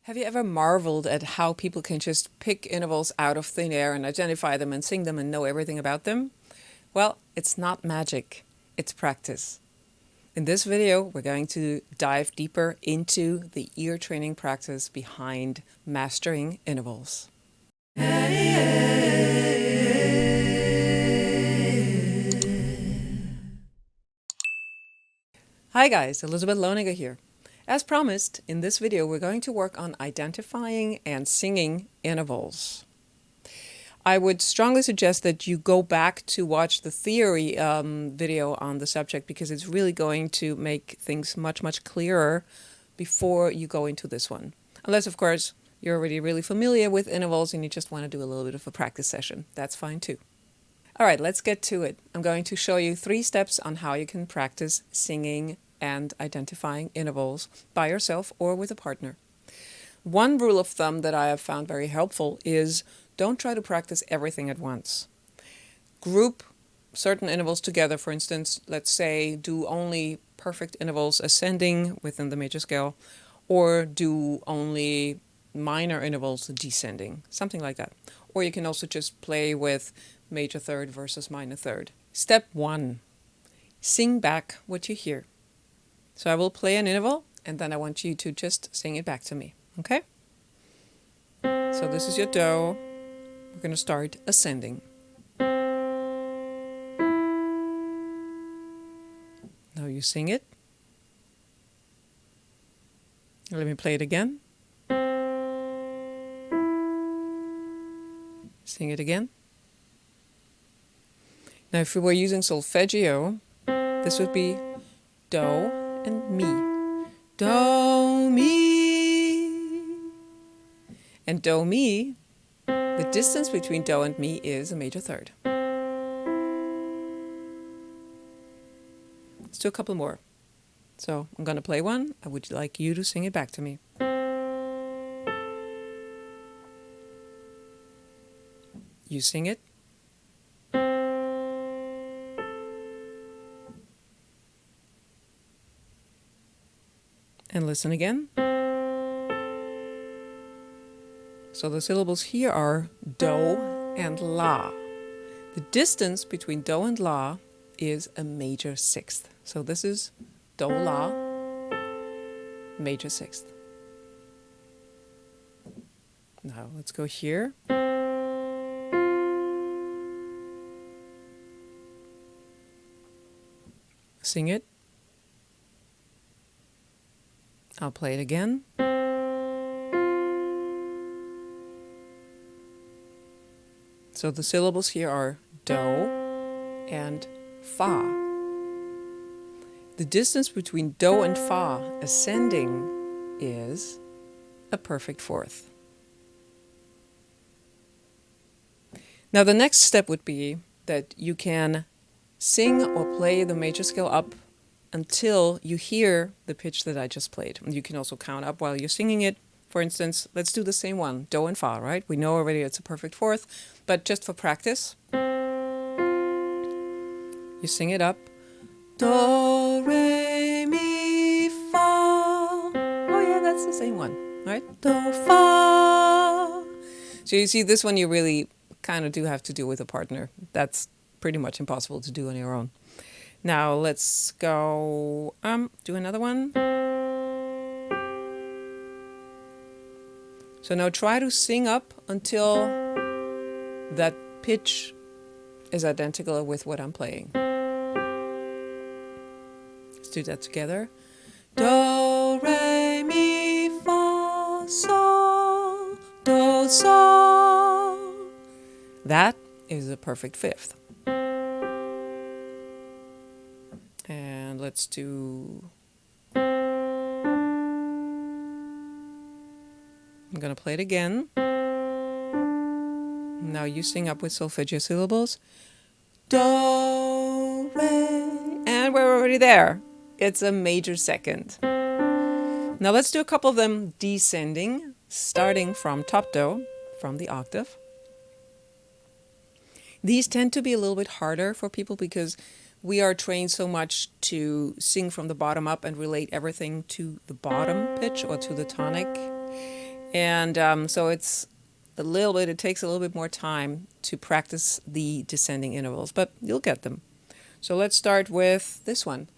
Have you ever marveled at how people can just pick intervals out of thin air and identify them and sing them and know everything about them? Well, it's not magic, it's practice. In this video, we're going to dive deeper into the ear training practice behind mastering intervals. Hi guys, Elizabeth Loninger here. As promised, in this video we're going to work on identifying and singing intervals. I would strongly suggest that you go back to watch the theory video on the subject because it's really going to make things much clearer before you go into this one. Unless, of course, you're already really familiar with intervals and you just want to do a little bit of a practice session. That's fine too. All right, let's get to it. I'm going to show you 3 steps on how you can practice singing and identifying intervals by yourself or with a partner. One rule of thumb that I have found very helpful is don't try to practice everything at once. Group certain intervals together. For instance, let's say do only perfect intervals ascending within the major scale, or do only minor intervals descending, something like that. Or you can also just play with major third versus minor third. Step 1, sing back what you hear. So I will play an interval and then I want you to just sing it back to me, okay? So this is your Do. We're going to start ascending. Now you sing it. Let me play it again. Sing it again. Now if we were using solfeggio, this would be Do and Mi. Do, Mi. And Do, Mi, the distance between Do and Mi is a major third. Let's do a couple more. So I'm going to play one. I would like you to sing it back to me. You sing it. And listen again. So the syllables here are Do and La. The distance between Do and La is a major sixth. So this is Do, La, major sixth. Now let's go here. Sing it. I'll play it again. So the syllables here are Do and Fa. The distance between Do and Fa ascending is a perfect fourth. Now the next step would be that you can sing or play the major scale up until you hear the pitch that I just played. You can also count up while you're singing it. For instance, let's do the same one, Do and Fa, right? We know already it's a perfect fourth, but just for practice, you sing it up. Do, Re, Mi, Fa. Oh yeah, that's the same one, right? Do, Fa. So you see, this one you really kind of do have to do with a partner. That's pretty much impossible to do on your own. Now let's go, do another one. So now try to sing up until that pitch is identical with what I'm playing. Let's do that together. Do, Re, Mi, Fa, Sol, Do, Sol. That is a perfect fifth. And let's do, I'm going to play it again. Now you sing up with solfeggio syllables. Do, Re, and we're already there. It's a major second. Now let's do a couple of them descending, starting from top Do, from the octave. These tend to be a little bit harder for people because we are trained so much to sing from the bottom up and relate everything to the bottom pitch or to the tonic. And so it's it takes a little bit more time to practice the descending intervals, but you'll get them. So let's start with this one.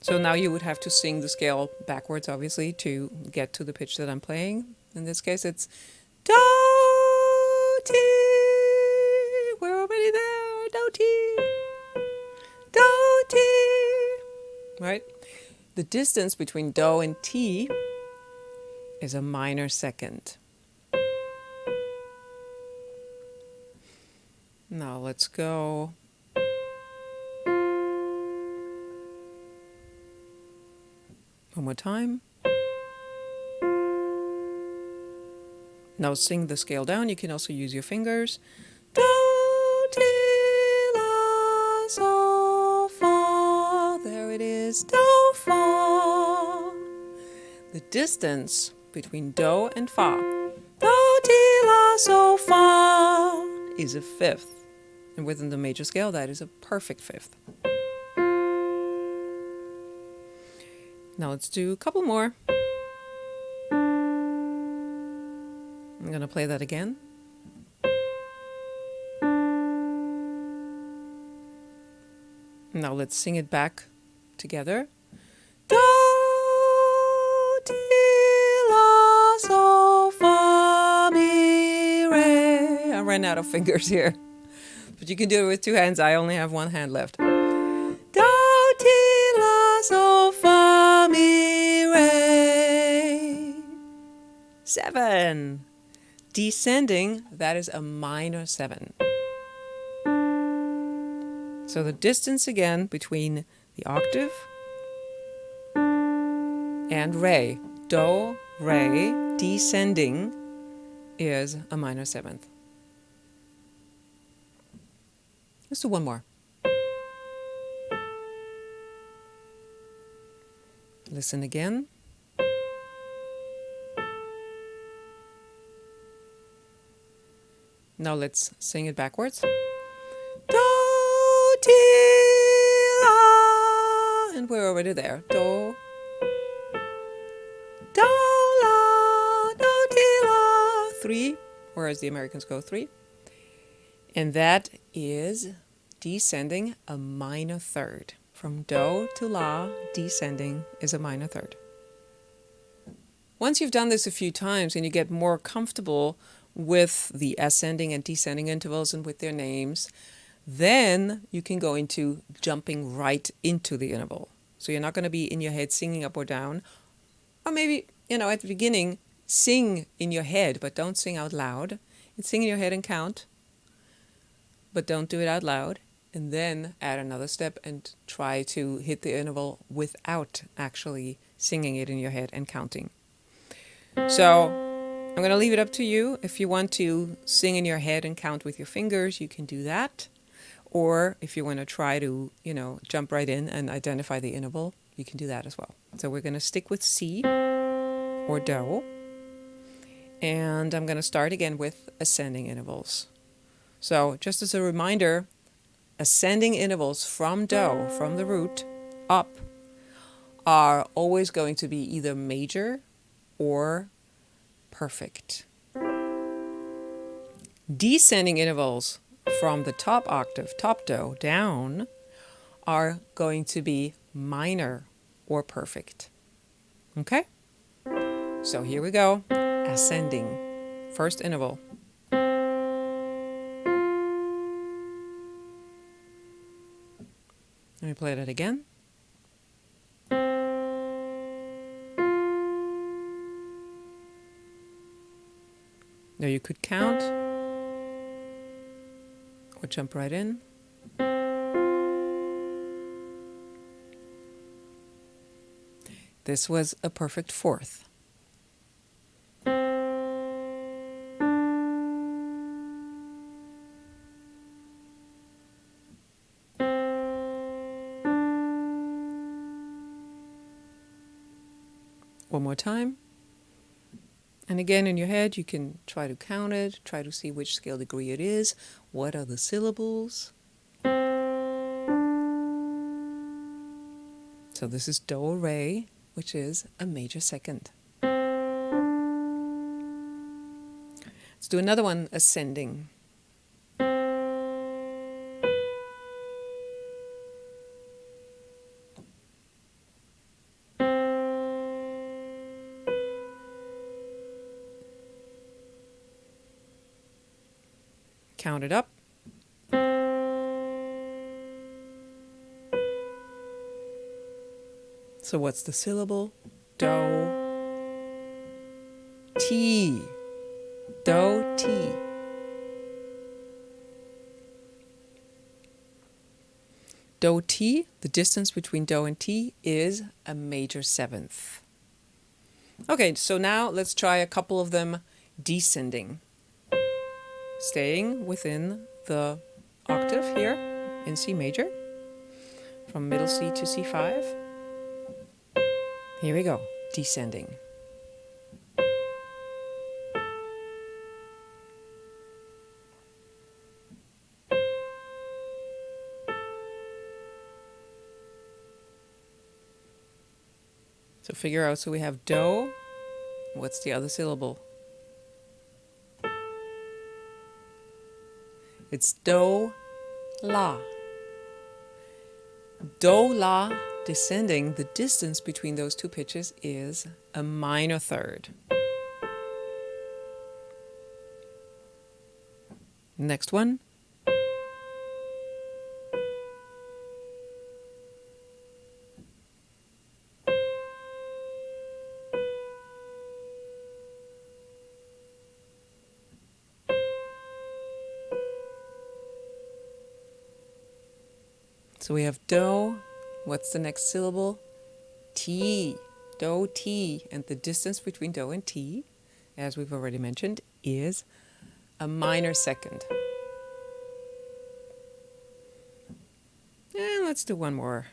So now you would have to sing the scale backwards, obviously, to get to the pitch that I'm playing. In this case, it's Do, Ti. We're already there. Do, Ti. Do, Ti. Right? The distance between Do and Ti is a minor second. Now let's go. One more time. Now sing the scale down. You can also use your fingers. Do, ti, la, sol, fa. There it is. Do, fa. The distance between do and fa, do, ti, la, sol, fa, is a fifth. And within the major scale, that is a perfect fifth. Now let's do a couple more. I'm going to play that again. Now let's sing it back together. Do, ti, la, sol, fa, mi, re. I ran out of fingers here. But you can do it with two hands. I only have one hand left. Do, ti, la, sol, fa, mi, re. 7. Descending, that is a minor 7. So the distance again between the octave and re, do, re, descending, is a minor 7th. Let's do one more. Listen again. Now let's sing it backwards. Do, ti, la, and we're already there. Do, la, do, ti, la. 3, whereas the Americans go 3. And that is descending a minor third. From do to la, descending is a minor third. Once you've done this a few times and you get more comfortable with the ascending and descending intervals and with their names, then you can go into jumping right into the interval. So you're not going to be in your head singing up or down. Or maybe, at the beginning, sing in your head, but don't sing out loud. And sing in your head and count, but don't do it out loud. And then add another step and try to hit the interval without actually singing it in your head and counting. So I'm going to leave it up to you. If you want to sing in your head and count with your fingers, you can do that. Or if you want to try to, jump right in and identify the interval, you can do that as well. So we're going to stick with C or do. And I'm going to start again with ascending intervals. So just as a reminder, ascending intervals from do, from the root, up, are always going to be either major or perfect. Descending intervals from the top octave, top do, down, are going to be minor or perfect. Okay? So here we go. Ascending. First interval. Let me play that again. Now you could count or jump right in. This was a perfect fourth. One more time. And again, in your head, you can try to count it, try to see which scale degree it is, what are the syllables. So this is do, re, which is a major second. Let's do another one ascending. Count it up. So what's the syllable? Do, ti. Do, ti. Do, ti, the distance between do and ti is a major seventh. Okay, so now let's try a couple of them descending. Staying within the octave here in C major, from middle C to C5. Here we go, descending. So figure out, so we have do, what's the other syllable? It's do, la. Do, la, descending, the distance between those two pitches is a minor third. Next one. So we have do, what's the next syllable? Ti, do, ti, and the distance between do and ti, as we've already mentioned, is a minor second. And let's do one more.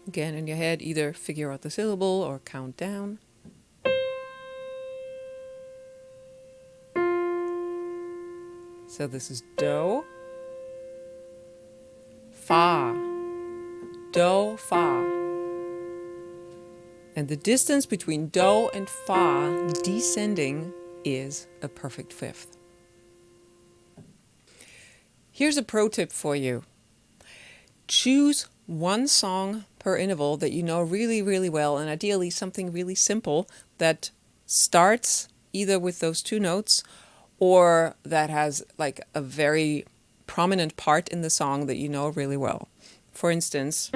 Again, in your head, either figure out the syllable or count down. So this is do, fa, do, fa. And the distance between do and fa descending is a perfect fifth. Here's a pro tip for you. Choose one song per interval that you know really, really well, and ideally something really simple that starts either with those two notes or that has like a very prominent part in the song that you know really well. For instance,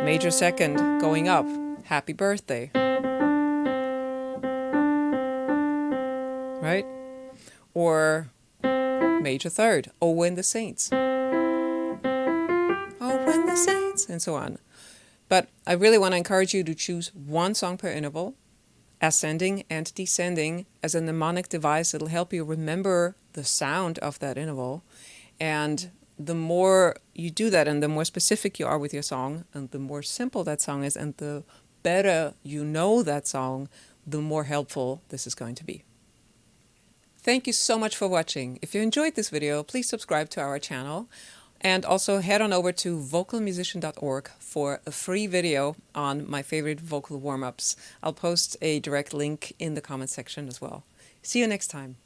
major second going up, happy birthday. Right? Or major third, oh when the saints. When the saints, and so on. But I really want to encourage you to choose one song per interval, ascending and descending, as a mnemonic device. It'll help you remember the sound of that interval. And the more you do that and the more specific you are with your song, and the more simple that song is, and the better you know that song, the more helpful this is going to be. Thank you so much for watching. If you enjoyed this video, please subscribe to our channel. And also head on over to vocalmusician.org for a free video on my favorite vocal warm-ups. I'll post a direct link in the comment section as well. See you next time.